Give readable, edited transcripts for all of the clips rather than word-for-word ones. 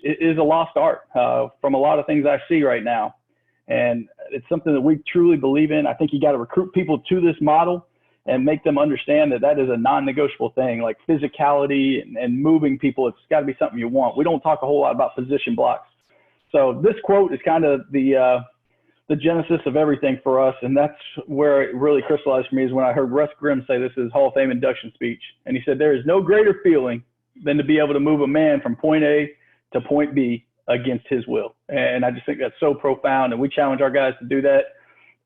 is a lost art from a lot of things I see right now. And it's something that we truly believe in. I think you got to recruit people to this model and make them understand that that is a non-negotiable thing, like physicality and moving people. It's got to be something you want. We don't talk a whole lot about position blocks. So this quote is kind of the genesis of everything for us. And that's where it really crystallized for me, is when I heard Russ Grimm say this is Hall of Fame induction speech. And he said, there is no greater feeling than to be able to move a man from point A to point B against his will. And I just think that's so profound. And we challenge our guys to do that.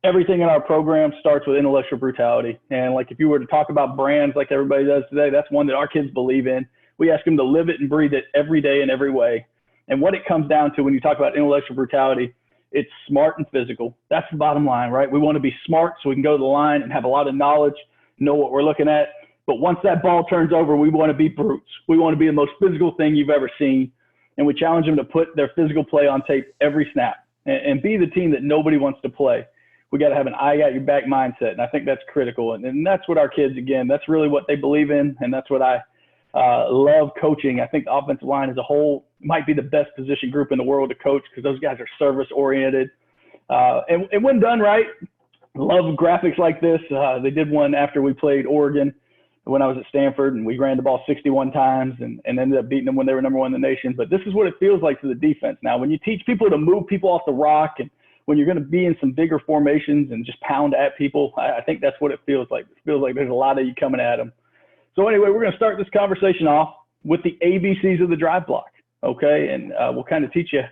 Everything in our program starts with intellectual brutality. And like, if you were to talk about brands like everybody does today, that's one that our kids believe in. We ask them to live it and breathe it every day in every way. And what it comes down to when you talk about intellectual brutality, it's smart and physical. That's the bottom line, right? We want to be smart so we can go to the line and have a lot of knowledge, know what we're looking at. But once that ball turns over, we want to be brutes. We want to be the most physical thing you've ever seen. And we challenge them to put their physical play on tape every snap and be the team that nobody wants to play. We got to have an I got your back mindset. And I think that's critical. And that's what our kids, again, that's really what they believe in. And that's what I love coaching. I think the offensive line as a whole might be the best position group in the world to coach, because those guys are service oriented. And when done right, love graphics like this. They did one after we played Oregon when I was at Stanford, and we ran the ball 61 times and ended up beating them when they were number one in the nation. But this is what it feels like to the defense. Now, when you teach people to move people off the rock, and when you're going to be in some bigger formations and just pound at people, I think that's what it feels like. It feels like there's a lot of you coming at them. So anyway, we're going to start this conversation off with the ABCs of the drive block, okay? And we'll kind of teach you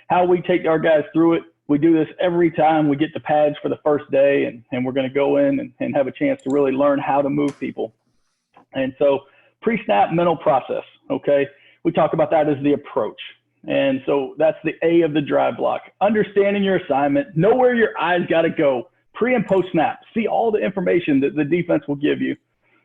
how we take our guys through it. We do this every time we get the pads for the first day, and we're going to go in and have a chance to really learn how to move people. And so pre-snap mental process, okay? We talk about that as the approach. And so that's the A of the drive block. Understanding your assignment, know where your eyes got to go, pre and post snap, see all the information that the defense will give you,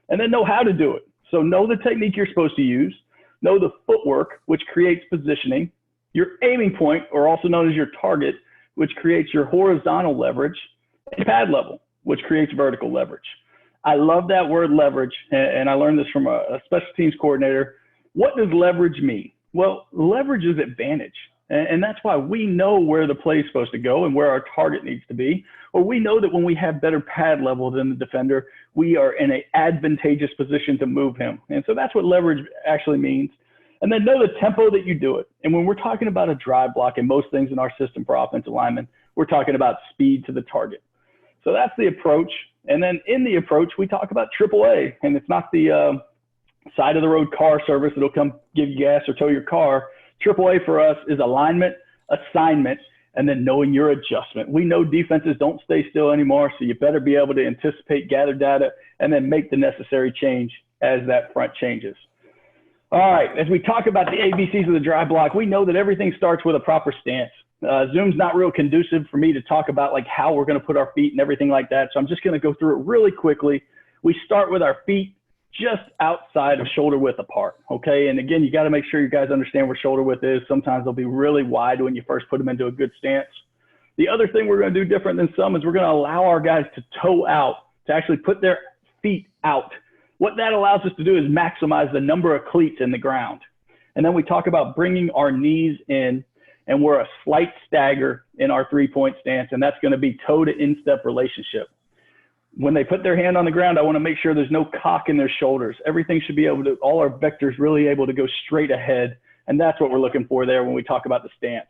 and then know how to do it. So know the technique you're supposed to use, know the footwork, which creates positioning, your aiming point, or also known as your target, which creates your horizontal leverage, and pad level, which creates vertical leverage. I love that word leverage, and I learned this from a special teams coordinator. What does leverage mean? Well, leverage is advantage, and that's why we know where the play is supposed to go and where our target needs to be, or we know that when we have better pad level than the defender, we are in an advantageous position to move him. And so that's what leverage actually means. And then know the tempo that you do it. And when we're talking about a drive block and most things in our system for offensive linemen, we're talking about speed to the target. So that's the approach. And then in the approach, we talk about AAA, and it's not the side of the road car service that'll come give you gas or tow your car. AAA for us is alignment, assignment, and then knowing your adjustment. We know defenses don't stay still anymore, so you better be able to anticipate, gather data, and then make the necessary change as that front changes. All right, as we talk about the ABCs of the drive block, we know that everything starts with a proper stance. Zoom's not real conducive for me to talk about like how we're going to put our feet and everything like that. So I'm just going to go through it really quickly. We start with our feet just outside of shoulder width apart. Okay. And again, you got to make sure you guys understand where shoulder width is. Sometimes they'll be really wide when you first put them into a good stance. The other thing we're going to do different than some is we're going to allow our guys to toe out, to actually put their feet out. What that allows us to do is maximize the number of cleats in the ground. And then we talk about bringing our knees in, and we're a slight stagger in our 3-point stance, and that's going to be toe to instep relationship. When they put their hand on the ground, I want to make sure there's no cock in their shoulders. Everything should be able to, all our vectors really able to go straight ahead. And that's what we're looking for there when we talk about the stance.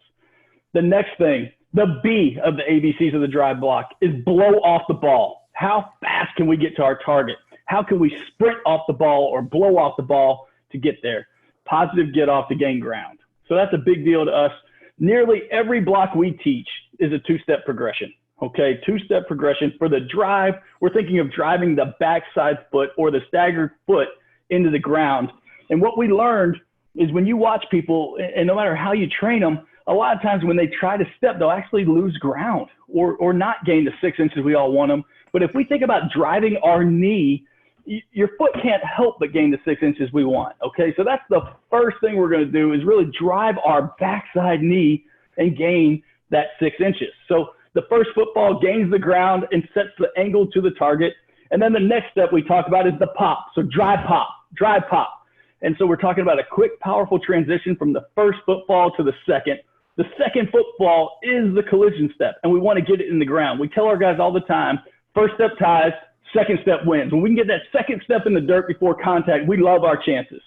The next thing, the B of the ABCs of the drive block, is blow off the ball. How fast can we get to our target? How can we sprint off the ball or blow off the ball to get there? Positive get off to gain ground. So that's a big deal to us. Nearly every block we teach is a two-step progression. Okay, two-step progression. For the drive, we're thinking of driving the backside foot or the staggered foot into the ground. And what we learned is when you watch people, and no matter how you train them, a lot of times when they try to step, they'll actually lose ground or not gain the 6 inches we all want them. But if we think about driving our knee, your foot can't help but gain the 6 inches we want. Okay, so that's the first thing we're going to do, is really drive our backside knee and gain that 6 inches. So the first football gains the ground and sets the angle to the target. And then the next step we talk about is the pop. So drive pop, drive pop. And so we're talking about a quick, powerful transition from the first footfall to the second. The second footfall is the collision step, and we want to get it in the ground. We tell our guys all the time, first step ties, second step wins. When we can get that second step in the dirt before contact, we love our chances.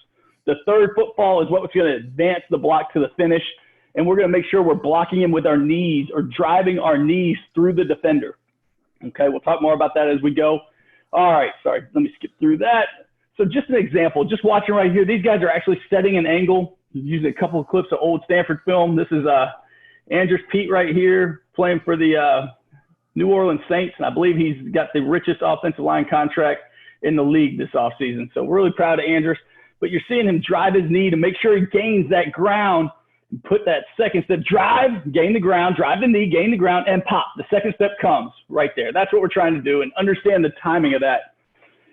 The third footfall is what's going to advance the block to the finish, and we're going to make sure we're blocking him with our knees or driving our knees through the defender. Okay, we'll talk more about that as we go. All right, sorry, let me skip through that. So just an example, just watching right here, these guys are actually setting an angle, using a couple of clips of old Stanford film. This is Andrews Pete right here playing for the New Orleans Saints, and I believe he's got the richest offensive line contract in the league this offseason. So we're really proud of Andrews. But you're seeing him drive his knee to make sure he gains that ground, and put that second step, drive, gain the ground, drive the knee, gain the ground, and pop. The second step comes right there. That's what we're trying to do, and understand the timing of that.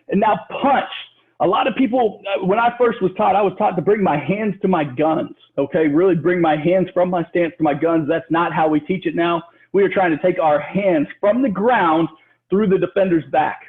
And now punch. A lot of people, when I first was taught, I was taught to bring my hands to my guns, okay? Really bring my hands from my stance to my guns. That's not how we teach it now. We are trying to take our hands from the ground through the defender's back.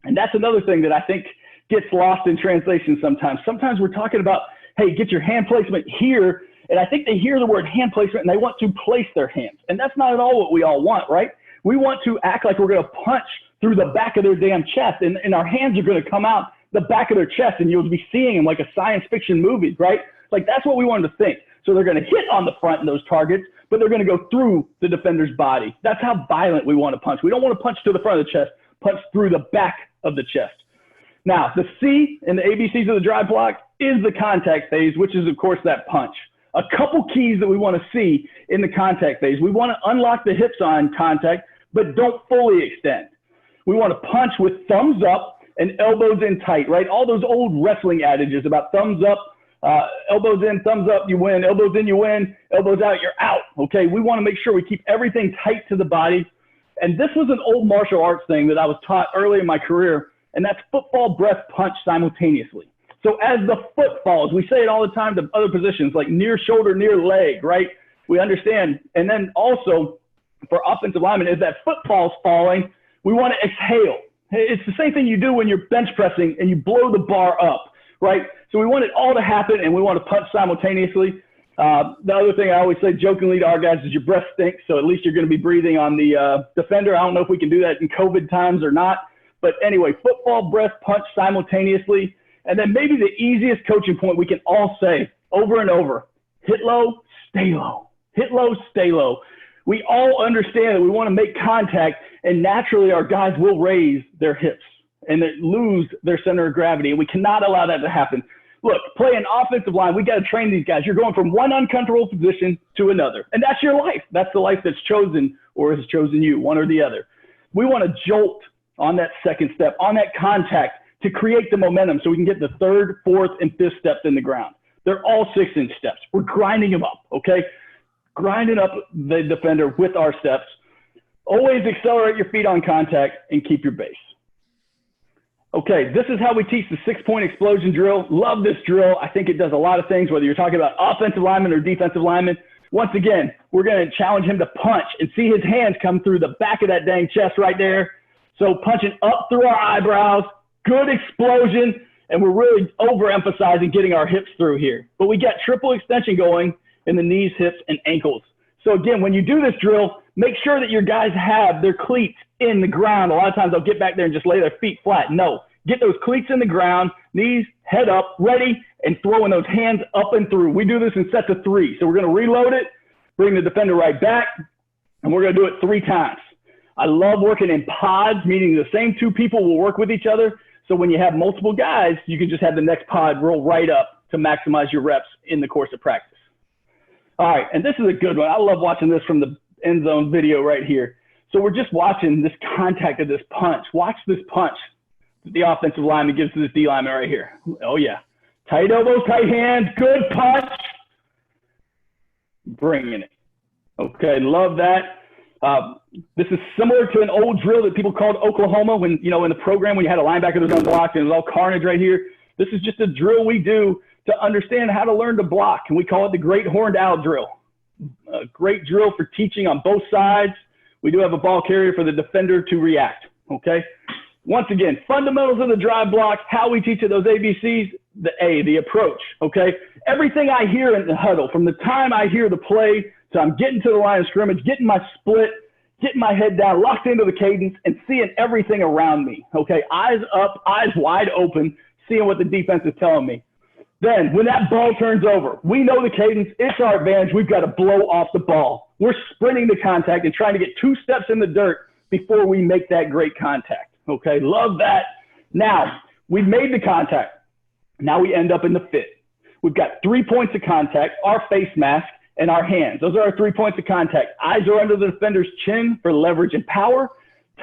And that's another thing that I think gets lost in translation sometimes. Sometimes we're talking about, hey, get your hand placement here, and I think they hear the word hand placement and they want to place their hands. And that's not at all what we all want, right? We want to act like we're going to punch through the back of their damn chest, and our hands are going to come out the back of their chest, and you'll be seeing them like a science fiction movie, right? Like that's what we want them to think. So they're going to hit on the front in those targets, but they're going to go through the defender's body. That's how violent we want to punch. We don't want to punch to the front of the chest, punch through the back of the chest. Now, the C in the ABCs of the drive block is the contact phase, which is, of course, that punch. A couple keys that we want to see in the contact phase. We want to unlock the hips on contact, but don't fully extend. We want to punch with thumbs up and elbows in tight, right? All those old wrestling adages about thumbs up, elbows in, thumbs up, you win, elbows in, you win, elbows out, you're out, okay? We want to make sure we keep everything tight to the body. And this was an old martial arts thing that I was taught early in my career, and that's football, breath, punch simultaneously. So as the foot falls, we say it all the time to other positions, like near shoulder, near leg, right? We understand. And then also for offensive linemen, as that foot falls falling, we want to exhale. It's the same thing you do when you're bench pressing and you blow the bar up, right? So we want it all to happen, and we want to punch simultaneously. The other thing I always say jokingly to our guys is your breath stinks, so at least you're going to be breathing on the defender. I don't know if we can do that in COVID times or not. But anyway, football, breath, punch simultaneously. And then maybe the easiest coaching point we can all say over and over, hit low, stay low. Hit low, stay low. We all understand that we want to make contact, and naturally our guys will raise their hips and they lose their center of gravity, and we cannot allow that to happen. Look, playing offensive line, we got to train these guys. You're going from one uncomfortable position to another, and that's your life. That's the life that's chosen or has chosen you, one or the other. We want to jolt on that second step, on that contact, to create the momentum so we can get the third, fourth, and fifth steps in the ground. They're all 6-inch steps. We're grinding them up, okay? Grinding up the defender with our steps. Always accelerate your feet on contact and keep your base. Okay, this is how we teach the 6-point explosion drill. Love this drill. I think it does a lot of things, whether you're talking about offensive lineman or defensive lineman. Once again, we're going to challenge him to punch and see his hands come through the back of that dang chest right there. So punching up through our eyebrows, good explosion, and we're really overemphasizing getting our hips through here. But we got triple extension going in the knees, hips, and ankles. So again, when you do this drill, make sure that your guys have their cleats in the ground. A lot of times they'll get back there and just lay their feet flat. No, get those cleats in the ground, knees, head up, ready, and throwing those hands up and through. We do this in sets of 3. So we're going to reload it, bring the defender right back, and we're going to do it 3 times. I love working in pods, meaning the same 2 people will work with each other. So when you have multiple guys, you can just have the next pod roll right up to maximize your reps in the course of practice. All right, and this is a good one. I love watching this from the end zone video right here. So we're just watching this contact of this punch. Watch this punch that the offensive lineman gives to this D lineman right here. Oh, yeah. Tight elbows, tight hands, good punch. Bringing it. Okay, love that. This is similar to an old drill that people called Oklahoma when, you know, in the program when you had a linebacker that was unblocked and it was all carnage right here. This is just a drill we do to understand how to learn to block, and we call it the Great Horned Owl drill. A great drill for teaching on both sides. We do have a ball carrier for the defender to react, okay? Once again, fundamentals of the drive block, how we teach it, those ABCs, the A, the approach, okay? Everything I hear in the huddle, from the time I hear the play to I'm getting to the line of scrimmage, getting my split, getting my head down, locked into the cadence, and seeing everything around me, okay? Eyes up, eyes wide open, seeing what the defense is telling me. Then when that ball turns over, we know the cadence. It's our advantage. We've got to blow off the ball. We're sprinting to contact and trying to get 2 steps in the dirt before we make that great contact, okay? Love that. Now, we've made the contact. Now we end up in the fit. We've got 3 points of contact, our face mask, and our hands. Those are our 3 points of contact. Eyes are under the defender's chin for leverage and power.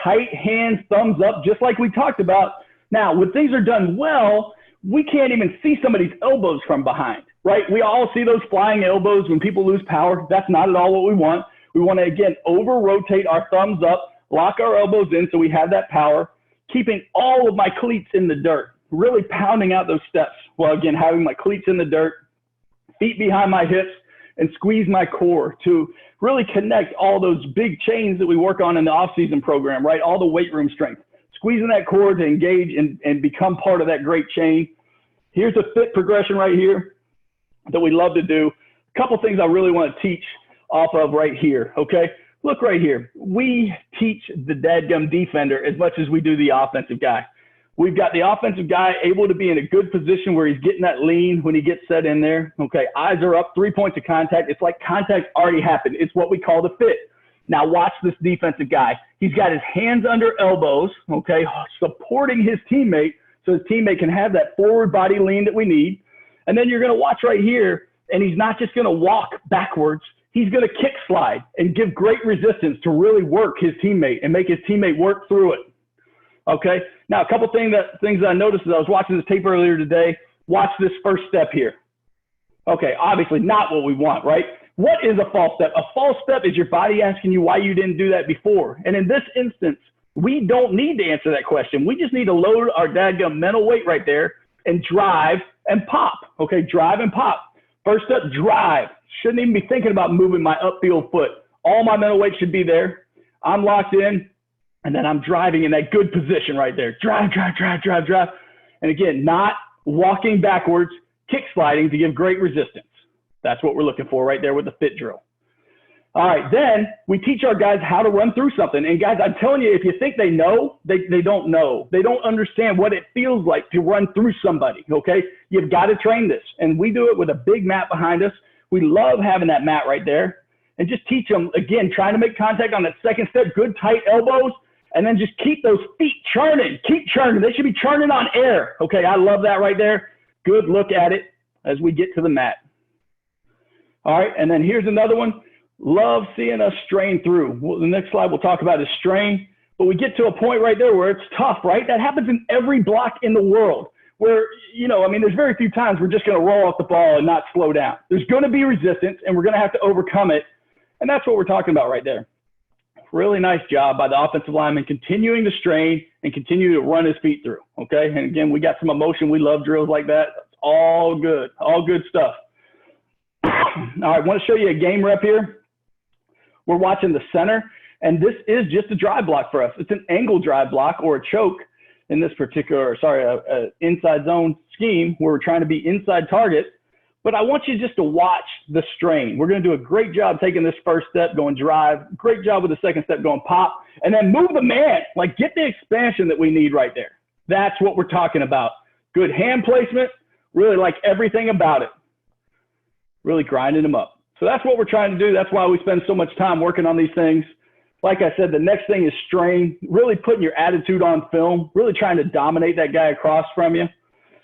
Tight hands, thumbs up, just like we talked about. Now, when things are done well, we can't even see somebody's elbows from behind, right? We all see those flying elbows when people lose power. That's not at all what we want. We want to, again, over-rotate our thumbs up, lock our elbows in so we have that power, keeping all of my cleats in the dirt, really pounding out those steps while, again, having my cleats in the dirt, feet behind my hips, and squeeze my core to really connect all those big chains that we work on in the off-season program, right? All the weight room strength. Squeezing that core to engage and become part of that great chain. Here's a fit progression right here that we love to do. A couple things I really want to teach off of right here, okay? Look right here. We teach the dadgum defender as much as we do the offensive guy. We've got the offensive guy able to be in a good position where he's getting that lean when he gets set in there. Okay, eyes are up, 3 points of contact. It's like contact already happened. It's what we call the fit. Now watch this defensive guy. He's got his hands under elbows, okay, supporting his teammate so his teammate can have that forward body lean that we need. And then you're going to watch right here, and he's not just going to walk backwards. He's going to kick slide and give great resistance to really work his teammate and make his teammate work through it. Okay, now a couple things that I noticed as I was watching this tape earlier today. Watch this first step here. Okay, obviously not what we want, right? What is a false step? A false step is your body asking you why you didn't do that before. And in this instance, we don't need to answer that question. We just need to load our dadgum mental weight right there and drive and pop. Okay, drive and pop. First step, drive. Shouldn't even be thinking about moving my upfield foot. All my mental weight should be there. I'm locked in, and then I'm driving in that good position right there. Drive, drive, drive, drive, drive. And again, not walking backwards, kick sliding to give great resistance. That's what we're looking for right there with the fit drill. All right, then we teach our guys how to run through something. And guys, I'm telling you, if you think they know, they don't know. They don't understand what it feels like to run through somebody, okay? You've got to train this. And we do it with a big mat behind us. We love having that mat right there. And just teach them, again, trying to make contact on that second step, good tight elbows, and then just keep those feet churning. Keep churning. They should be churning on air. Okay, I love that right there. Good look at it as we get to the mat. All right, and then here's another one. Love seeing us strain through. Well, the next slide we'll talk about is strain, but we get to a point right there where it's tough, right? That happens in every block in the world where, you know, I mean, there's very few times we're just going to roll off the ball and not slow down. There's going to be resistance, and we're going to have to overcome it, and that's what we're talking about right there. Really nice job by the offensive lineman continuing to strain and continue to run his feet through, okay? And again, we got some emotion. We love drills like that. That's all good stuff. All right, I want to show you a game rep here. We're watching the center, and this is just a drive block for us. It's an angle drive block or a choke in this particular, a inside zone scheme where we're trying to be inside target. But I want you just to watch the strain. We're going to do a great job taking this first step, going drive, great job with the second step, going pop, and then move the man. Like, get the expansion that we need right there. That's what we're talking about. Good hand placement, really like everything about it. Really grinding them up. So that's what we're trying to do. That's why we spend so much time working on these things. Like I said, the next thing is strain, really putting your attitude on film, really trying to dominate that guy across from you.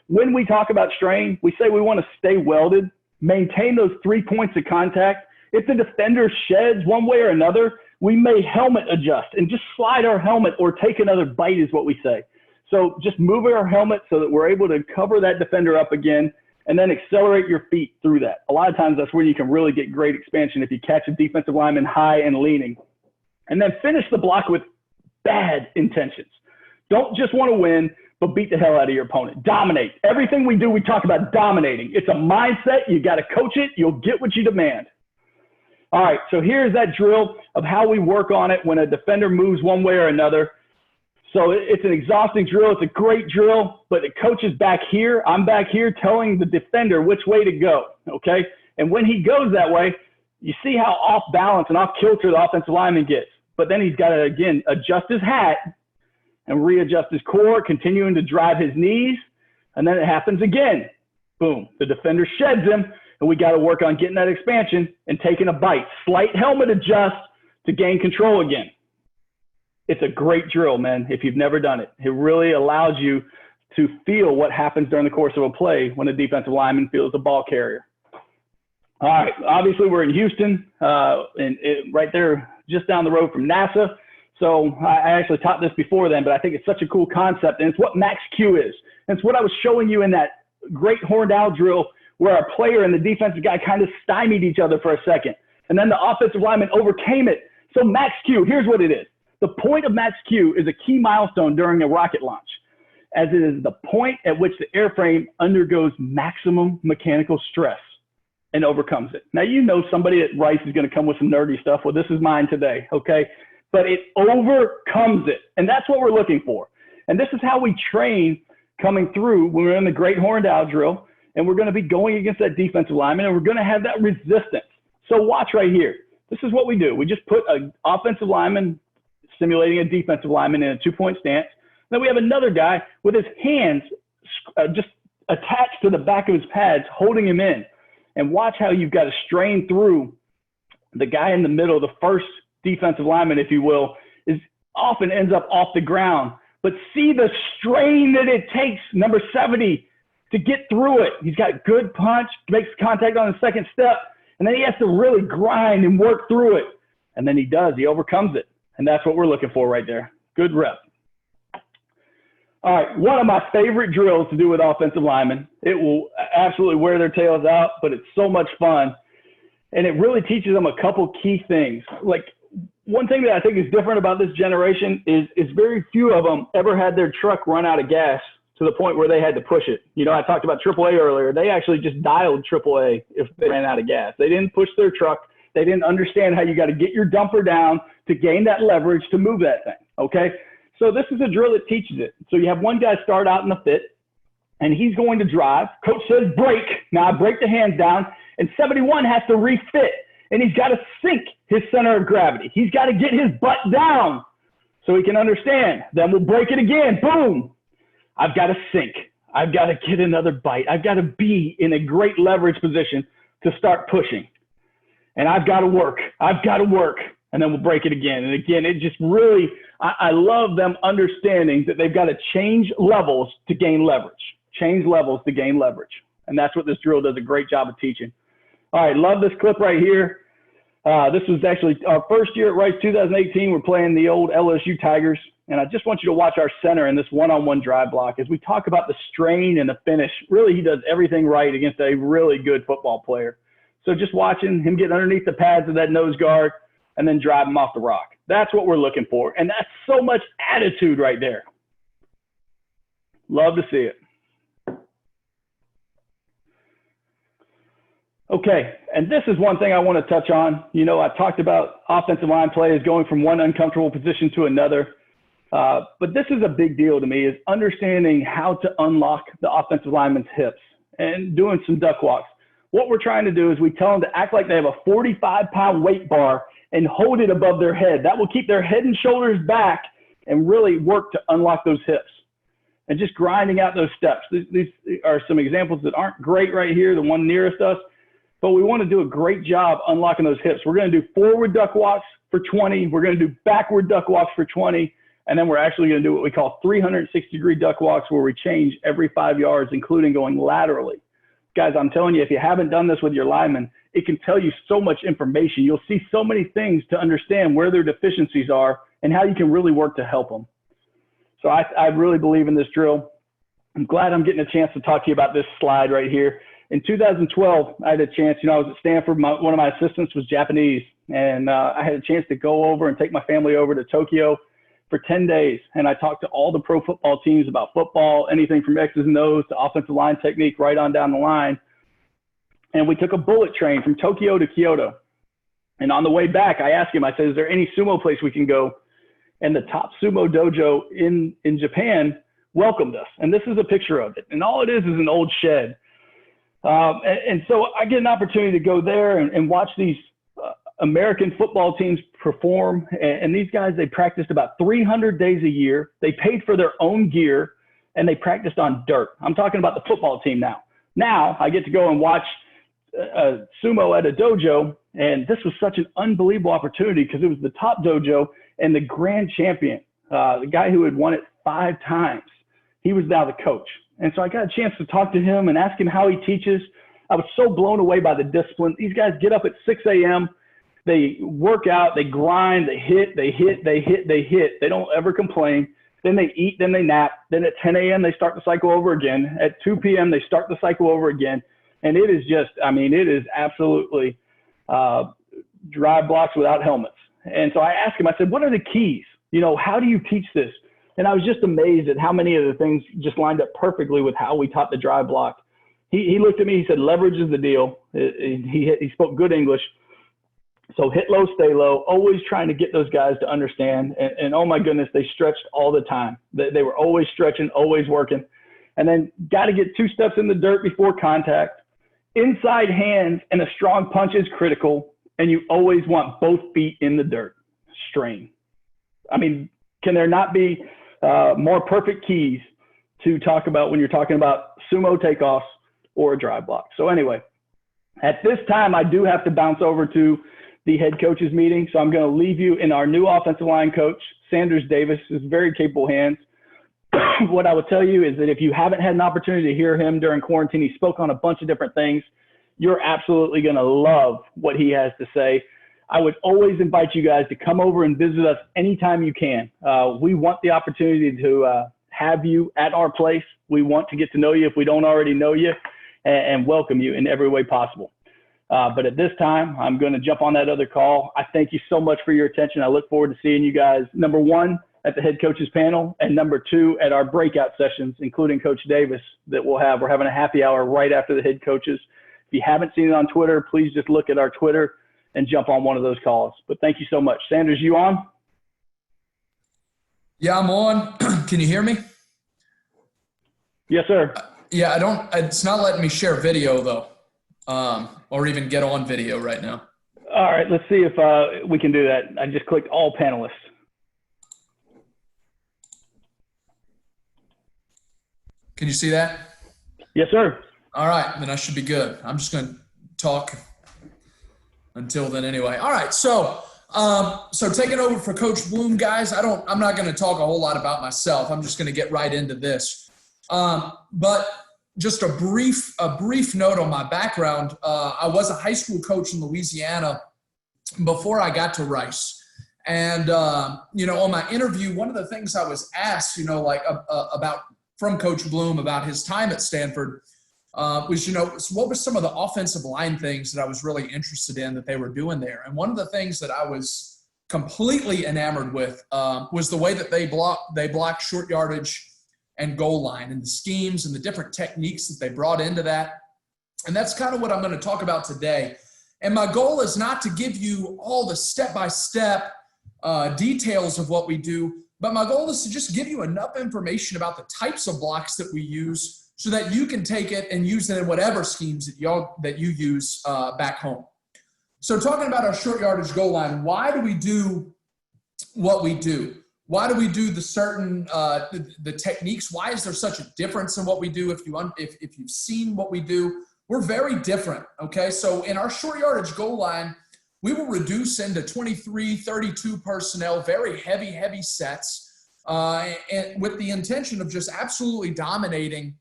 When we talk about strain, we say we want to stay welded, maintain those 3 points of contact. If the defender sheds one way or another, we may helmet adjust and just slide our helmet or take another bite is what we say. So just move our helmet so that we're able to cover that defender up again and then accelerate your feet through that. A lot of times that's where you can really get great expansion if you catch a defensive lineman high and leaning. And then finish the block with bad intentions. Don't just want to win, but beat the hell out of your opponent. Dominate. Everything we do, we talk about dominating. It's a mindset. You got to coach it. You'll get what you demand. All right, so here's that drill of how we work on it when a defender moves one way or another. So it's an exhausting drill. It's a great drill, but the coach is back here. I'm back here telling the defender which way to go, okay? And when he goes that way, you see how off balance and off kilter the offensive lineman gets. But then he's got to, again, adjust his hat and readjust his core, continuing to drive his knees. And then it happens again. Boom. The defender sheds him, and we got to work on getting that expansion and taking a bite. Slight helmet adjust to gain control again. It's a great drill, man, if you've never done it. It really allows you to feel what happens during the course of a play when a defensive lineman feels the ball carrier. All right, obviously we're in Houston, right there just down the road from NASA. So I actually taught this before then, but I think it's such a cool concept, and it's what max Q is. And it's what I was showing you in that great horned owl drill where our player and the defensive guy kind of stymied each other for a second, and then the offensive lineman overcame it. So max Q, here's what it is. The point of max Q is a key milestone during a rocket launch, as it is the point at which the airframe undergoes maximum mechanical stress and overcomes it. Now, you know somebody at Rice is going to come with some nerdy stuff. Well, this is mine today, okay? But it overcomes it, and that's what we're looking for. And this is how we train coming through when we're in the great horned owl drill, and we're going to be going against that defensive lineman, and we're going to have that resistance. So watch right here. This is what we do. We just put an offensive lineman simulating a defensive lineman in a two-point stance. Then we have another guy with his hands just attached to the back of his pads, holding him in. And watch how you've got to strain through the guy in the middle, the first defensive lineman, if you will, is often ends up off the ground. But see the strain that it takes, number 70, to get through it. He's got good punch, makes contact on the second step, and then he has to really grind and work through it. And then he does. He overcomes it. And that's what we're looking for right there. Good rep. All right, one of my favorite drills to do with offensive linemen. It will absolutely wear their tails out, but it's so much fun. And it really teaches them a couple key things. Like, one thing that I think is different about this generation is very few of them ever had their truck run out of gas to the point where they had to push it. You know, I talked about AAA earlier. They actually just dialed AAA if they ran out of gas. They didn't push their truck. They didn't understand how you got to get your dumper down to gain that leverage to move that thing, okay? So this is a drill that teaches it. So you have one guy start out in the fit, and he's going to drive. Coach says break. Now I break the hands down, and 71 has to refit, and he's got to sink his center of gravity. He's got to get his butt down so he can understand. Then we'll break it again. Boom. I've got to sink. I've got to get another bite. I've got to be in a great leverage position to start pushing. And I've got to work. I've got to work. And then we'll break it again. And again, it just really, I love them understanding that they've got to change levels to gain leverage. Change levels to gain leverage. And that's what this drill does a great job of teaching. All right, love this clip right here. This was actually our first year at Rice 2018. We're playing the old LSU Tigers. And I just want you to watch our center in this one-on-one drive block. As we talk about the strain and the finish, really he does everything right against a really good football player. So just watching him get underneath the pads of that nose guard and then drive him off the rock. That's what we're looking for. And that's so much attitude right there. Love to see it. Okay, and this is one thing I want to touch on. You know, I talked about offensive line play is going from one uncomfortable position to another. But this is a big deal to me, is understanding how to unlock the offensive lineman's hips and doing some duck walks. What we're trying to do is we tell them to act like they have a 45-pound weight bar and hold it above their head. That will keep their head and shoulders back and really work to unlock those hips. And just grinding out those steps. These are some examples that aren't great right here, the one nearest us. But we want to do a great job unlocking those hips. We're going to do forward duck walks for 20. We're going to do backward duck walks for 20. And then we're actually going to do what we call 360-degree duck walks, where we change every 5 yards, including going laterally. Guys, I'm telling you, if you haven't done this with your linemen, it can tell you so much information. You'll see so many things to understand where their deficiencies are and how you can really work to help them. So I really believe in this drill. I'm glad I'm getting a chance to talk to you about this slide right here. In 2012, I had a chance, I was at Stanford. One of my assistants was Japanese, and I had a chance to go over and take my family over to Tokyo for 10 days. And I talked to all the pro football teams about football, anything from X's and O's to offensive line technique right on down the line. And we took a bullet train from Tokyo to Kyoto. And on the way back, I asked him, I said, is there any sumo place we can go? and the top sumo dojo in Japan welcomed us. And this is a picture of it. And all it is an old shed. And so I get an opportunity to go there and watch these American football teams perform. And these guys, they practiced about 300 days a year. They paid for their own gear, and they practiced on dirt. I'm talking about the football team now. Now I get to go and watch sumo at a dojo. And this was such an unbelievable opportunity because it was the top dojo and the grand champion, the guy who had won it 5 times. He was now the coach. And so I got a chance to talk to him and ask him how he teaches. I was so blown away by the discipline. These guys get up at 6 a.m. They work out, they grind, they hit. They don't ever complain. Then they eat, then they nap. Then at 10 a.m. they start the cycle over again. At 2 p.m. they start the cycle over again. And it is just, I mean, it is absolutely dry blocks without helmets. And so I asked him, I said, what are the keys? You know, how do you teach this? And I was just amazed at how many of the things just lined up perfectly with how we taught the dry block. He looked at me, he said, leverage is the deal. He spoke good English. So hit low, stay low, always trying to get those guys to understand. And oh my goodness, they stretched all the time. They were always stretching, always working. And then got to get 2 steps in the dirt before contact. Inside hands and a strong punch is critical. And you always want both feet in the dirt. Strain. I mean, can there not be more perfect keys to talk about when you're talking about sumo takeoffs or a dry block? So anyway, at this time, I do have to bounce over to the head coaches meeting. So I'm going to leave you in our new offensive line coach, Sanders Davis, is very capable hands. What I would tell you is that if you haven't had an opportunity to hear him during quarantine, he spoke on a bunch of different things. You're absolutely going to love what he has to say. I would always invite you guys to come over and visit us anytime you can. We want the opportunity to have you at our place. We want to get to know you if we don't already know you, and welcome you in every way possible. But at this time, I'm going to jump on that other call. I thank you so much for your attention. I look forward to seeing you guys, number 1, at the head coaches panel, and number 2, at our breakout sessions, including Coach Davis that we'll have. We're having a happy hour right after the head coaches. If you haven't seen it on Twitter, please just look at our Twitter and jump on one of those calls. But thank you so much. Sanders, you on? Yeah, I'm on. Can you hear me? Yes, sir. Yeah, it's not letting me share video though, or even get on video right now. All right, let's see if we can do that. I just clicked all panelists. Can you see that? Yes, sir. All right, then I should be good. I'm just going to talk until then anyway. All right, so taking over for Coach Bloom, guys, I'm not going to talk a whole lot about myself. I'm just going to get right into this. But just a brief note on my background. I was a high school coach in Louisiana before I got to Rice. And, on my interview, one of the things I was asked, from Coach Bloom about his time at Stanford was, what were some of the offensive line things that I was really interested in that they were doing there? And one of the things that I was completely enamored with was the way that they block short yardage and goal line, and the schemes and the different techniques that they brought into that. And that's kind of what I'm going to talk about today. And my goal is not to give you all the step-by-step details of what we do, but my goal is to just give you enough information about the types of blocks that we use so that you can take it and use it in whatever schemes that you use back home. So talking about our short yardage goal line, why do we do what we do? Why do we do the certain the techniques? Why is there such a difference in what we do? If you've seen what we do, we're very different. Okay, so in our short yardage goal line, we will reduce into 23, 32 personnel, very heavy sets, and with the intention of just absolutely dominating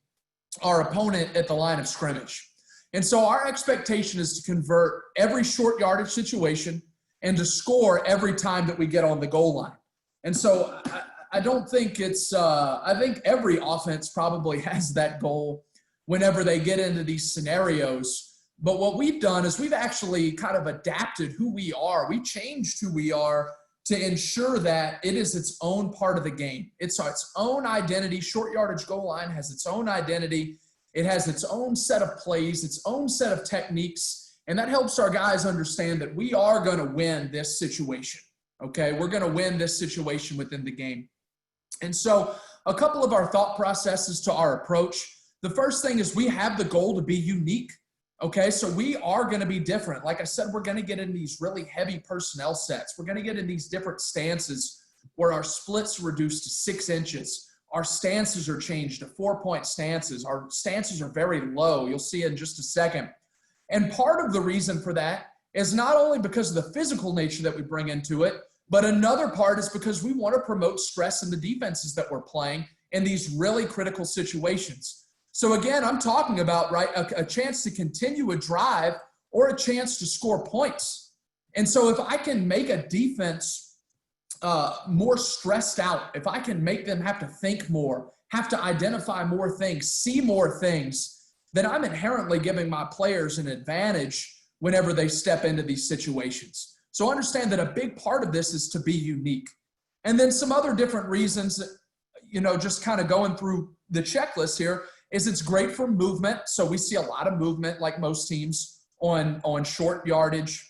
our opponent at the line of scrimmage. And so our expectation is to convert every short yardage situation and to score every time that we get on the goal line. And so I don't think I think every offense probably has that goal whenever they get into these scenarios. But what we've done is we've actually kind of adapted who we are. We changed who we are to ensure that it is its own part of the game. It's its own identity. Short yardage goal line has its own identity. It has its own set of plays, its own set of techniques, and that helps our guys understand that we are going to win this situation. Okay, we're going to win this situation within the game. And so a couple of our thought processes to our approach. The first thing is we have the goal to be unique. Okay, so we are going to be different. Like I said, we're going to get in these really heavy personnel sets. We're going to get in these different stances where our splits reduced to 6 inches. Our stances are changed to 4-point stances. Our stances are very low. You'll see in just a second. And part of the reason for that is not only because of the physical nature that we bring into it, but another part is because we want to promote stress in the defenses that we're playing in these really critical situations. So again, I'm talking about, right, a chance to continue a drive or a chance to score points. And so if I can make a defense more stressed out, if I can make them have to think more, have to identify more things, see more things, then I'm inherently giving my players an advantage whenever they step into these situations. So understand that a big part of this is to be unique. And then some other different reasons, just kind of going through the checklist here, is it's great for movement. So we see a lot of movement, like most teams, on short yardage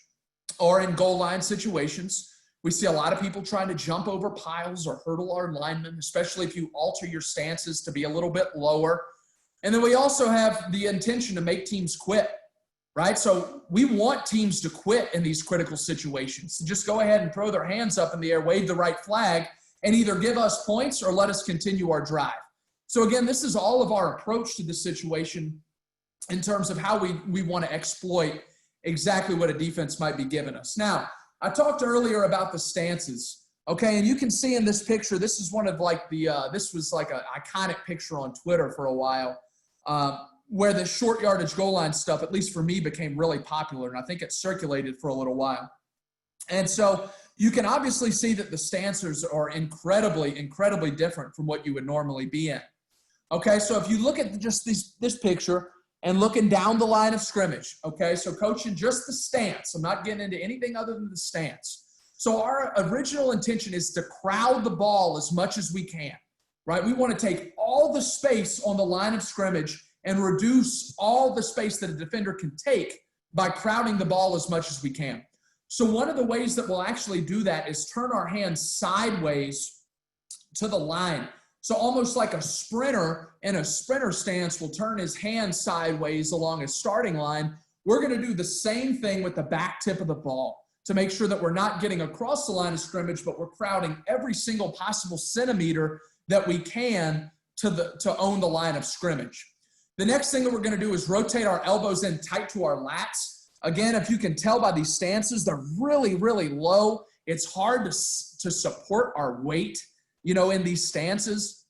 or in goal line situations. We see a lot of people trying to jump over piles or hurdle our linemen, especially if you alter your stances to be a little bit lower. And then we also have the intention to make teams quit, right? So we want teams to quit in these critical situations. So just go ahead and throw their hands up in the air, wave the right flag, and either give us points or let us continue our drive. So again, this is all of our approach to the situation in terms of how we want to exploit exactly what a defense might be giving us. Now, I talked earlier about the stances, okay? And you can see in this picture, this is one of this was like an iconic picture on Twitter for a while, where the short yardage goal line stuff, at least for me, became really popular. And I think it circulated for a little while. And so you can obviously see that the stances are incredibly, incredibly different from what you would normally be in. Okay, so if you look at just this picture and looking down the line of scrimmage, okay, so coaching just the stance. I'm not getting into anything other than the stance. So our original intention is to crowd the ball as much as we can, right? We want to take all the space on the line of scrimmage and reduce all the space that a defender can take by crowding the ball as much as we can. So one of the ways that we'll actually do that is turn our hands sideways to the line. So almost like a sprinter in a sprinter stance will turn his hands sideways along his starting line. We're going to do the same thing with the back tip of the ball to make sure that we're not getting across the line of scrimmage, but we're crowding every single possible centimeter that we can to own the line of scrimmage. The next thing that we're going to do is rotate our elbows in tight to our lats. Again, if you can tell by these stances, they're really, really low. It's hard to support our weight, in these stances.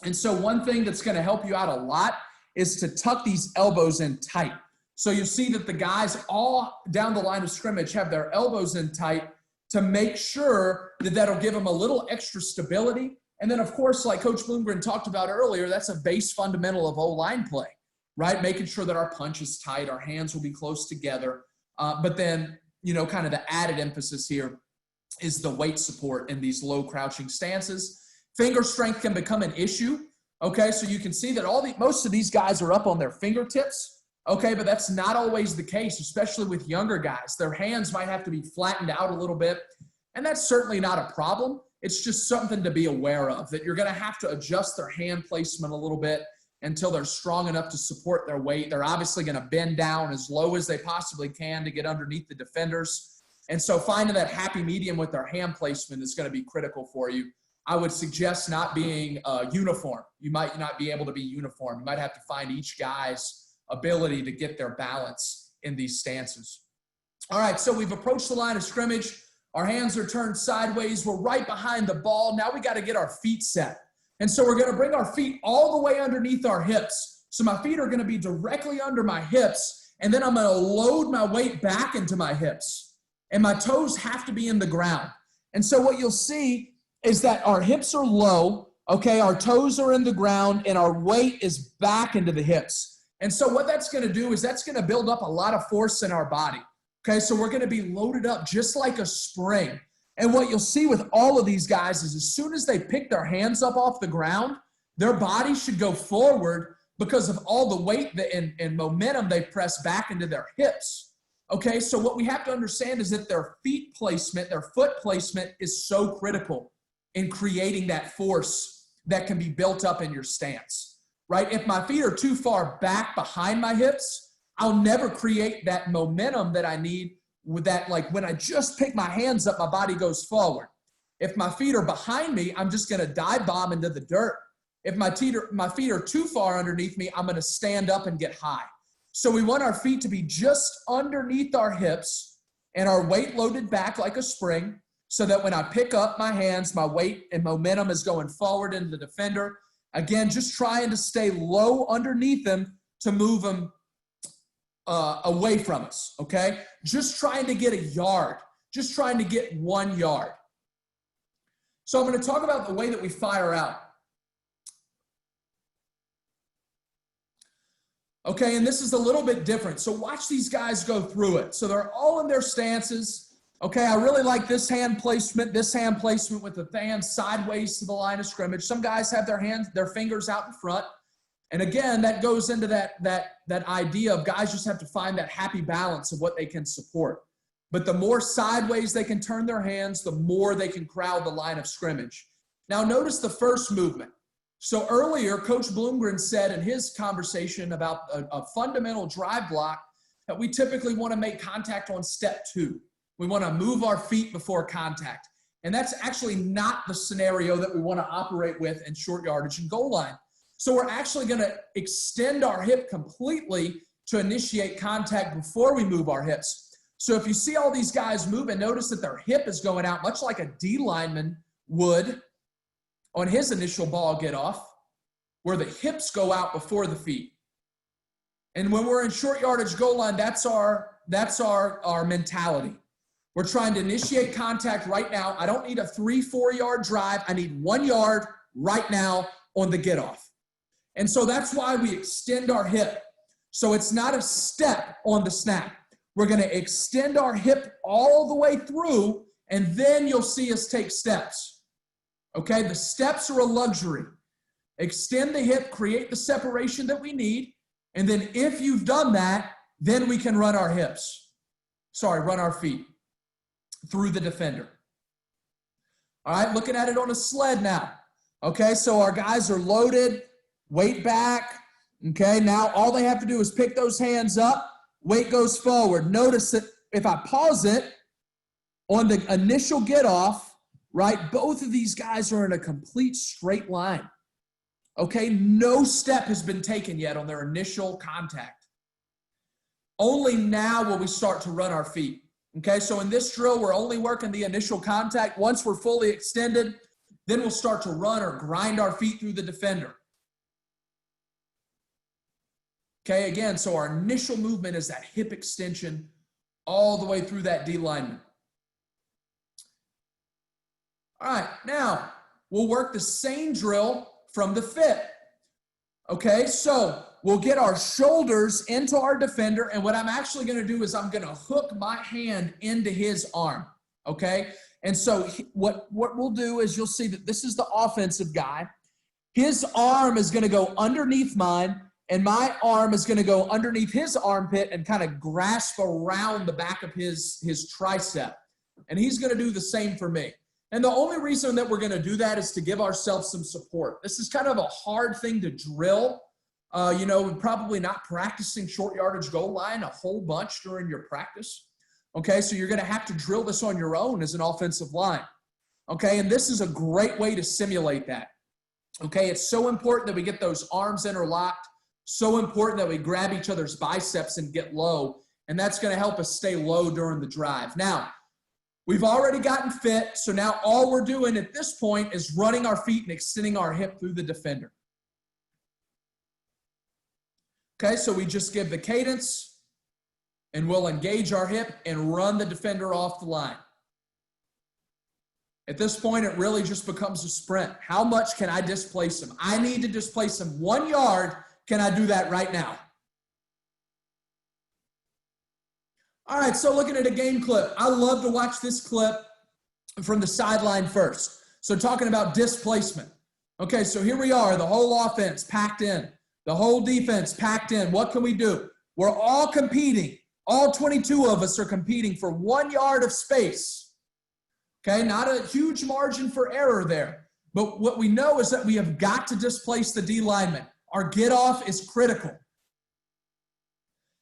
And so one thing that's going to help you out a lot is to tuck these elbows in tight. So you see that the guys all down the line of scrimmage have their elbows in tight to make sure that that'll give them a little extra stability. And then, of course, like Coach Bloomgren talked about earlier, that's a base fundamental of O-line play, right? Making sure that our punch is tight, our hands will be close together. But then, kind of the added emphasis here is the weight support in these low crouching stances. Finger strength can become an issue. Okay, so you can see that most of these guys are up on their fingertips. Okay, but that's not always the case, especially with younger guys. Their hands might have to be flattened out a little bit, and that's certainly not a problem. It's just something to be aware of, that you're going to have to adjust their hand placement a little bit until they're strong enough to support their weight. They're obviously going to bend down as low as they possibly can to get underneath the defenders. And so finding that happy medium with their hand placement is going to be critical for you. I would suggest not being uniform. You might not be able to be uniform. You might have to find each guy's ability to get their balance in these stances. All right, so we've approached the line of scrimmage. Our hands are turned sideways. We're right behind the ball. Now we got to get our feet set. And so we're going to bring our feet all the way underneath our hips. So my feet are going to be directly under my hips, and then I'm going to load my weight back into my hips. And my toes have to be in the ground. And so what you'll see is that our hips are low, okay? Our toes are in the ground, and our weight is back into the hips. And so what that's going to do is that's going to build up a lot of force in our body, okay? So we're going to be loaded up just like a spring. And what you'll see with all of these guys is as soon as they pick their hands up off the ground, their body should go forward because of all the weight and momentum they press back into their hips. Okay, so what we have to understand is that their feet placement, their foot placement is so critical in creating that force that can be built up in your stance, right? If my feet are too far back behind my hips, I'll never create that momentum that I need with that, like when I just pick my hands up, my body goes forward. If my feet are behind me, I'm just going to dive bomb into the dirt. If my feet are too far underneath me, I'm going to stand up and get high. So we want our feet to be just underneath our hips and our weight loaded back like a spring so that when I pick up my hands, my weight and momentum is going forward into the defender. Again, just trying to stay low underneath them to move them away from us, okay? Just trying to get a yard, just trying to get 1 yard. So I'm going to talk about the way that we fire out. Okay, and this is a little bit different. So watch these guys go through it. So they're all in their stances. Okay, I really like this hand placement with the hand sideways to the line of scrimmage. Some guys have their fingers out in front. And again, that goes into that idea of guys just have to find that happy balance of what they can support. But the more sideways they can turn their hands, the more they can crowd the line of scrimmage. Now notice the first movement. So earlier, Coach Bloomgren said in his conversation about a fundamental drive block that we typically want to make contact on step 2. We want to move our feet before contact. And that's actually not the scenario that we want to operate with in short yardage and goal line. So we're actually going to extend our hip completely to initiate contact before we move our hips. So if you see all these guys move and notice that their hip is going out, much like a D lineman would on his initial ball get off, where the hips go out before the feet. And when we're in short yardage goal line, that's our mentality. We're trying to initiate contact right now. I don't need a 3-4 yard drive. I need 1 yard right now on the get off. And so that's why we extend our hip. So it's not a step on the snap. We're going to extend our hip all the way through, and then you'll see us take steps. Okay, the steps are a luxury. Extend the hip, create the separation that we need, and then if you've done that, then we can run our feet through the defender. All right, looking at it on a sled now. Okay, so our guys are loaded, weight back. Okay, now all they have to do is pick those hands up, weight goes forward. Notice that if I pause it on the initial get off, right, both of these guys are in a complete straight line. Okay, no step has been taken yet on their initial contact. Only now will we start to run our feet. Okay, so in this drill, we're only working the initial contact. Once we're fully extended, then we'll start to run or grind our feet through the defender. Okay, again, so our initial movement is that hip extension all the way through that D lineman. All right, now we'll work the same drill from the fit. Okay, so we'll get our shoulders into our defender, and what I'm actually going to do is I'm going to hook my hand into his arm. Okay, and so what we'll do is you'll see that this is the offensive guy. His arm is going to go underneath mine, and my arm is going to go underneath his armpit and kind of grasp around the back of his tricep. And he's going to do the same for me. And the only reason that we're going to do that is to give ourselves some support. This is kind of a hard thing to drill. Probably not practicing short yardage goal line a whole bunch during your practice. Okay, so you're going to have to drill this on your own as an offensive line. Okay, and this is a great way to simulate that. Okay, it's so important that we get those arms interlocked. So important that we grab each other's biceps and get low. And that's going to help us stay low during the drive. Now, we've already gotten fit, so now all we're doing at this point is running our feet and extending our hip through the defender. Okay, so we just give the cadence, and we'll engage our hip and run the defender off the line. At this point, it really just becomes a sprint. How much can I displace him? I need to displace him 1 yard. Can I do that right now? All right, so looking at a game clip. I love to watch this clip from the sideline first. So talking about displacement. Okay, so here we are, the whole offense packed in, the whole defense packed in. What can we do? We're all competing All 22 of us are competing for 1 yard of space. Okay, not a huge margin for error there. But what we know is that we have got to displace the D lineman. Our get off is critical.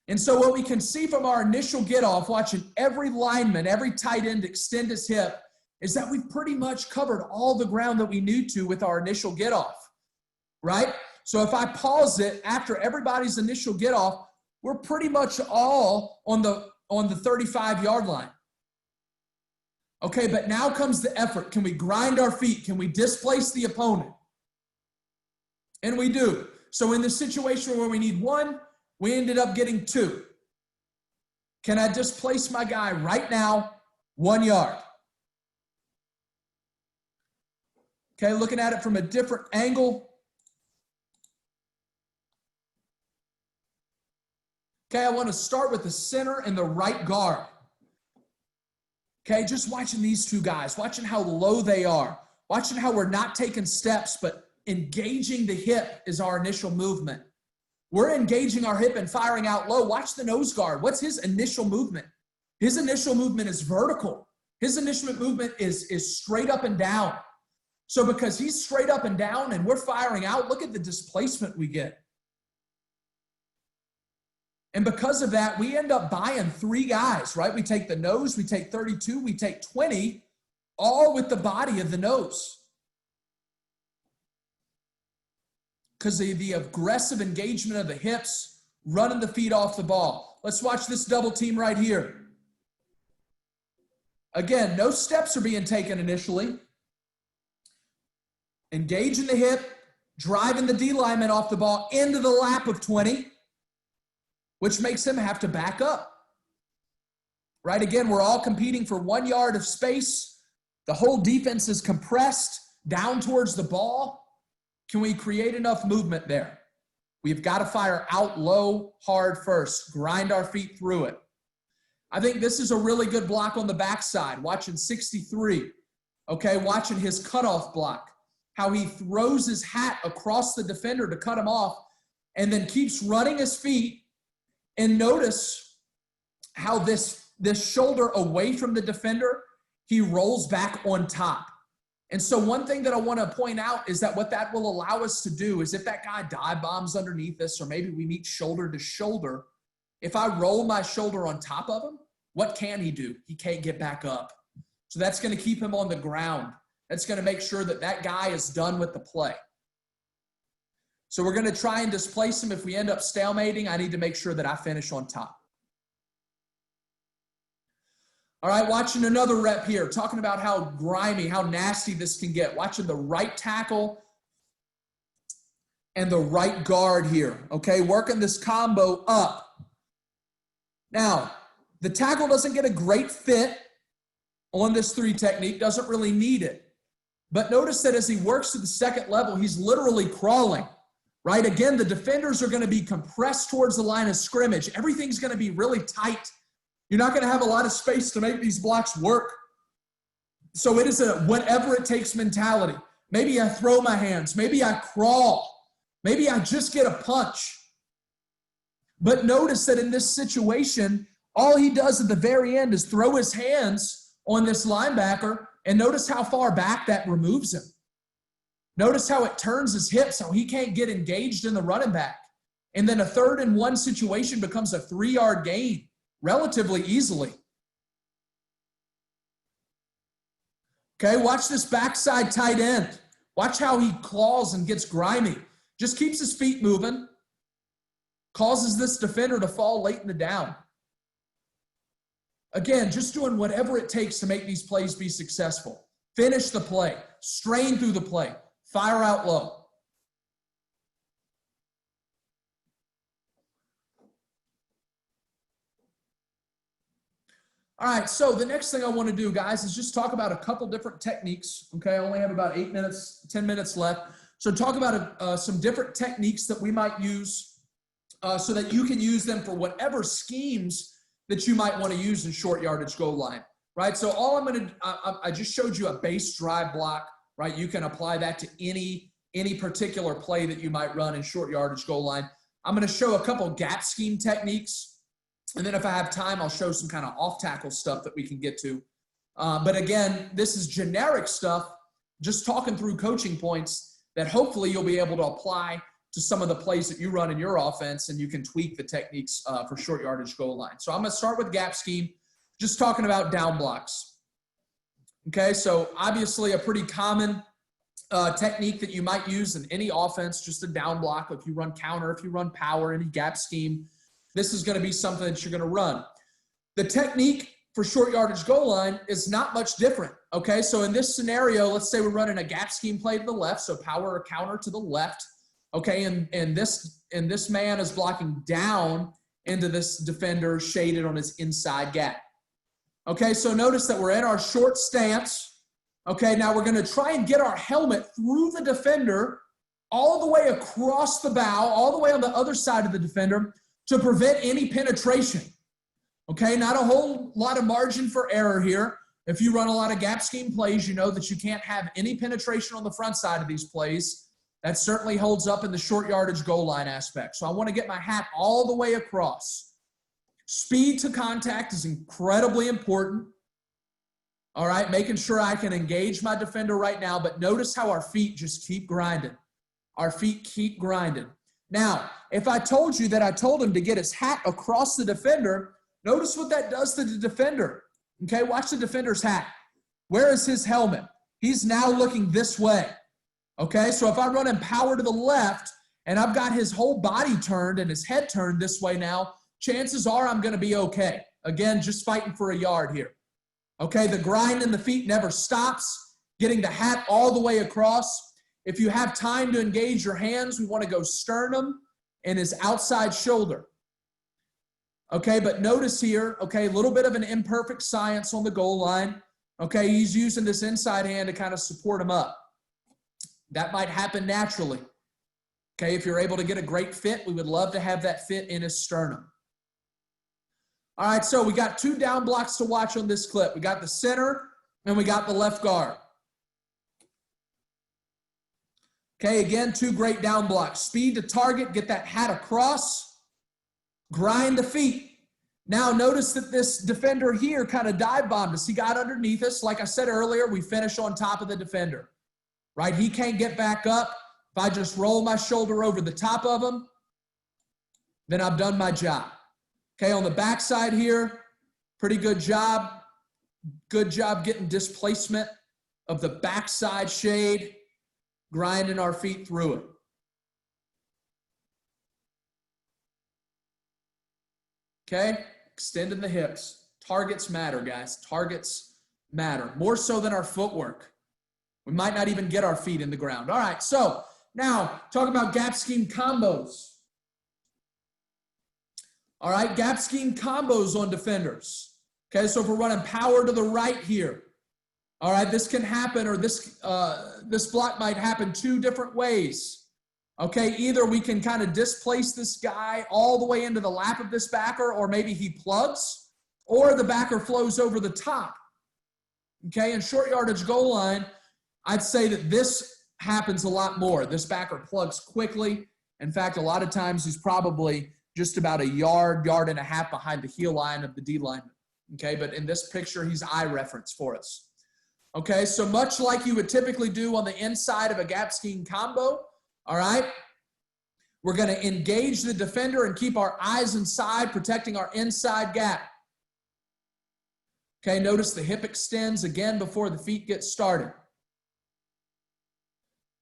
And so what we can see from our initial get off, watching every lineman, every tight end extend his hip, is that we've pretty much covered all the ground that we need to with our initial get off, right? So if I pause it after everybody's initial get off, we're pretty much all on the 35-yard line. Okay, but now comes the effort. Can we grind our feet? Can we displace the opponent? And we do. So in the situation where we need 1, we ended up getting 2. Can I displace my guy right now? 1 yard. Okay, looking at it from a different angle. Okay, I want to start with the center and the right guard. Okay, just watching these two guys, watching how low they are, watching how we're not taking steps, but engaging the hip is our initial movement. We're engaging our hip and firing out low. Watch the nose guard. What's his initial movement? His initial movement is vertical. His initial movement is straight up and down. So because he's straight up and down and we're firing out, look at the displacement we get. And because of that, we end up buying 3 guys, right? We take the nose, we take 32, we take 20, all with the body of the nose. Because of the aggressive engagement of the hips, running the feet off the ball. Let's watch this double team right here. Again, no steps are being taken initially. Engaging the hip, driving the D lineman off the ball into the lap of 20, which makes him have to back up. Right? Again, we're all competing for 1 yard of space. The whole defense is compressed down towards the ball. Can we create enough movement there? We've got to fire out low, hard first, grind our feet through it. I think this is a really good block on the backside, watching 63. Okay, watching his cutoff block, how he throws his hat across the defender to cut him off and then keeps running his feet. And notice how this shoulder away from the defender, he rolls back on top. And so one thing that I want to point out is that what that will allow us to do is if that guy dive bombs underneath us, or maybe we meet shoulder to shoulder, if I roll my shoulder on top of him, what can he do? He can't get back up. So that's going to keep him on the ground. That's going to make sure that that guy is done with the play. So we're going to try and displace him. If we end up stalemating, I need to make sure that I finish on top. All right, watching another rep here, talking about how grimy, how nasty this can get. Watching the right tackle and the right guard here, okay? Working this combo up. Now, the tackle doesn't get a great fit on this 3 technique, doesn't really need it. But notice that as he works to the second level, he's literally crawling, right? Again, the defenders are going to be compressed towards the line of scrimmage. Everything's going to be really tight. You're not going to have a lot of space to make these blocks work. So it is a whatever it takes mentality. Maybe I throw my hands. Maybe I crawl. Maybe I just get a punch. But notice that in this situation, all he does at the very end is throw his hands on this linebacker, and notice how far back that removes him. Notice how it turns his hips, so he can't get engaged in the running back. And then a 3rd and 1 situation becomes a 3-yard gain relatively easily. Okay, watch this backside tight end. Watch how he claws and gets grimy. Just keeps his feet moving. Causes this defender to fall late in the down. Again, just doing whatever it takes to make these plays be successful. Finish the play. Strain through the play. Fire out low. All right, so the next thing I want to do, guys, is just talk about a couple different techniques. Okay, I only have about 10 minutes left. So talk about some different techniques that we might use so that you can use them for whatever schemes that you might want to use in short yardage goal line, right? So all I just showed you a base drive block, right? You can apply that to any particular play that you might run in short yardage goal line. I'm going to show a couple gap scheme techniques. And then if I have time, I'll show some kind of off-tackle stuff that we can get to. But again, this is generic stuff, just talking through coaching points that hopefully you'll be able to apply to some of the plays that you run in your offense, and you can tweak the techniques for short yardage goal line. So I'm going to start with gap scheme, just talking about down blocks. Okay, so obviously a pretty common technique that you might use in any offense, just a down block. If you run counter, if you run power, any gap scheme, this is going to be something that you're going to run. The technique for short yardage goal line is not much different. Okay, so in this scenario, let's say we're running a gap scheme play to the left, so power or counter to the left. Okay, and this man is blocking down into this defender shaded on his inside gap. Okay, so notice that we're in our short stance. Okay, now we're going to try and get our helmet through the defender all the way across the bow, all the way on the other side of the defender to prevent any penetration. Okay, not a whole lot of margin for error here. If you run a lot of gap scheme plays, you know that you can't have any penetration on the front side of these plays. That certainly holds up in the short yardage goal line aspect. So I want to get my hat all the way across. Speed to contact is incredibly important. All right, making sure I can engage my defender right now, but notice how our feet just keep grinding. Our feet keep grinding. Now, if I told you that I told him to get his hat across the defender, notice what that does to the defender. Okay, watch the defender's hat. Where is his helmet? He's now looking this way. Okay, so if I run him power to the left and I've got his whole body turned and his head turned this way now, chances are I'm going to be okay. Again, just fighting for a yard here. Okay, the grind in the feet never stops, getting the hat all the way across. If you have time to engage your hands, we want to go sternum and his outside shoulder. Okay, but notice here, okay, a little bit of an imperfect science on the goal line. Okay, he's using this inside hand to kind of support him up. That might happen naturally. Okay, if you're able to get a great fit, we would love to have that fit in his sternum. All right, so we got two down blocks to watch on this clip. We got the center and we got the left guard. Okay, again, two great down blocks. Speed to target, get that hat across, grind the feet. Now notice that this defender here kind of dive bombed us. He got underneath us. Like I said earlier, we finish on top of the defender. Right? He can't get back up. If I just roll my shoulder over the top of him, then I've done my job. Okay, on the backside here, pretty good job. Good job getting displacement of the backside shade, grinding our feet through it. Okay, extending the hips. Targets matter, guys. Targets matter. More so than our footwork. We might not even get our feet in the ground. All right, so now talk about gap scheme combos. All right, gap scheme combos on defenders. Okay, so if we're running power to the right here, all right, this can happen, or this block might happen two different ways. Okay, either we can kind of displace this guy all the way into the lap of this backer, or maybe he plugs, or the backer flows over the top. Okay, in short yardage goal line, I'd say that this happens a lot more. This backer plugs quickly. In fact, a lot of times he's probably just about a yard and a half behind the heel line of the D lineman. Okay, but in this picture, he's eye reference for us. Okay, so much like you would typically do on the inside of a gap scheme combo, all right, we're going to engage the defender and keep our eyes inside, protecting our inside gap. Okay, notice the hip extends again before the feet get started.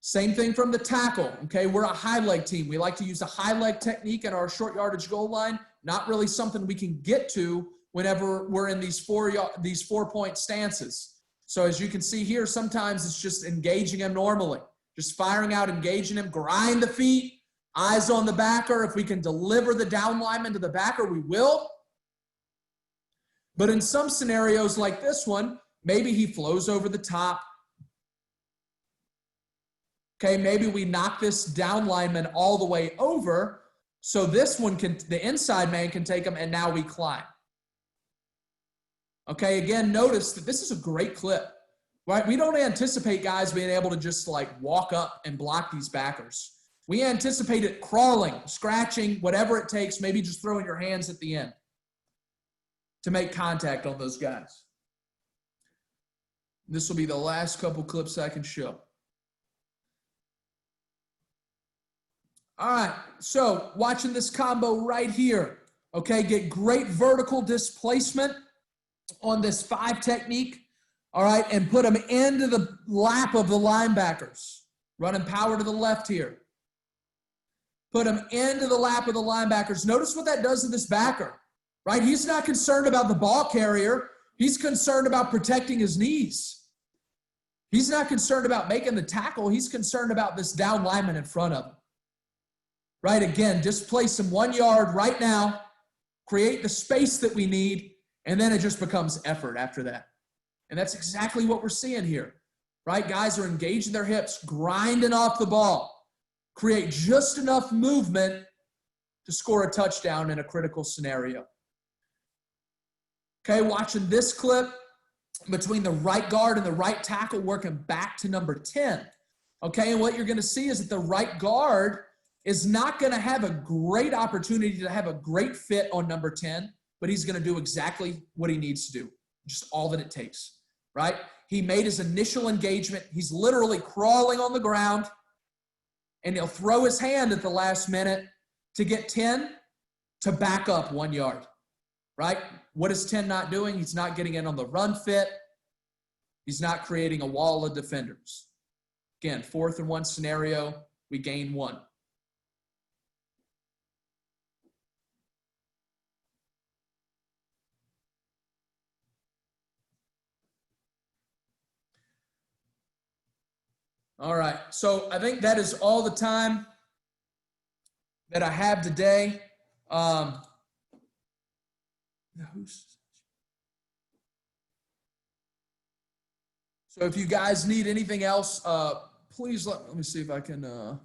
Same thing from the tackle, okay? We're a high leg team. We like to use a high leg technique in our short yardage goal line, not really something we can get to whenever we're in these 4-point stances. So as you can see here, sometimes it's just engaging him normally, just firing out, engaging him, grind the feet, eyes on the backer. If we can deliver the down lineman to the backer, we will. But in some scenarios like this one, maybe he flows over the top. Okay, maybe we knock this down lineman all the way over, so this one the inside man can take him, and now we climb. Okay, again, notice that this is a great clip, right? We don't anticipate guys being able to just like walk up and block these backers. We anticipate it crawling, scratching, whatever it takes, maybe just throwing your hands at the end. to make contact on those guys. This will be the last couple clips I can show. All right, so watching this combo right here, okay, get great vertical displacement on this 5 technique, all right, and put them into the lap of the linebackers. Running power to the left here. Put them into the lap of the linebackers. Notice what that does to this backer, right? He's not concerned about the ball carrier. He's concerned about protecting his knees. He's not concerned about making the tackle. He's concerned about this down lineman in front of him. Right, again, displace him 1 yard right now, create the space that we need, and then it just becomes effort after that. And that's exactly what we're seeing here, right? Guys are engaging their hips, grinding off the ball, create just enough movement to score a touchdown in a critical scenario. Okay, watching this clip between the right guard and the right tackle working back to number 10. Okay, and what you're going to see is that the right guard is not going to have a great opportunity to have a great fit on number 10, but he's going to do exactly what he needs to do, just all that it takes, right? He made his initial engagement. He's literally crawling on the ground, and he'll throw his hand at the last minute to get 10 to back up 1 yard, right? What is 10 not doing? He's not getting in on the run fit. He's not creating a wall of defenders. Again, 4th and 1 scenario, we gain 1. All right, so I think that is all the time that I have today. So if you guys need anything else, please let me see if I can pull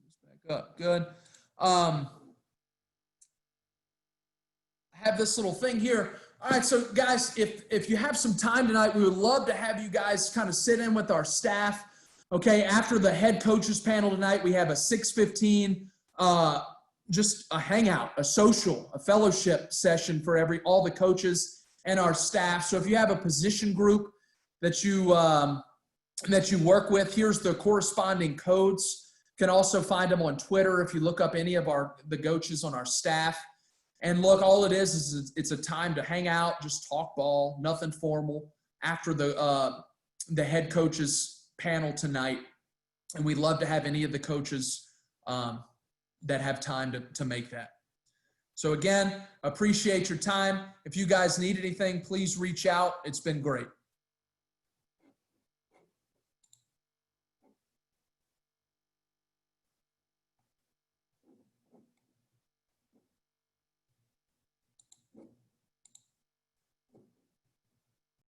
this back up. Good. I have this little thing here. All right, so guys, if you have some time tonight, we would love to have you guys kind of sit in with our staff. Okay, after the head coaches panel tonight, we have a 6:15, just a hangout, a social, a fellowship session for all the coaches and our staff. So if you have a position group that you work with, here's the corresponding codes. You can also find them on Twitter if you look up any of the coaches on our staff. And look, all it is it's a time to hang out, just talk ball, nothing formal after the head coaches panel tonight. And we'd love to have any of the coaches that have time to make that. So again, appreciate your time. If you guys need anything, please reach out. It's been great.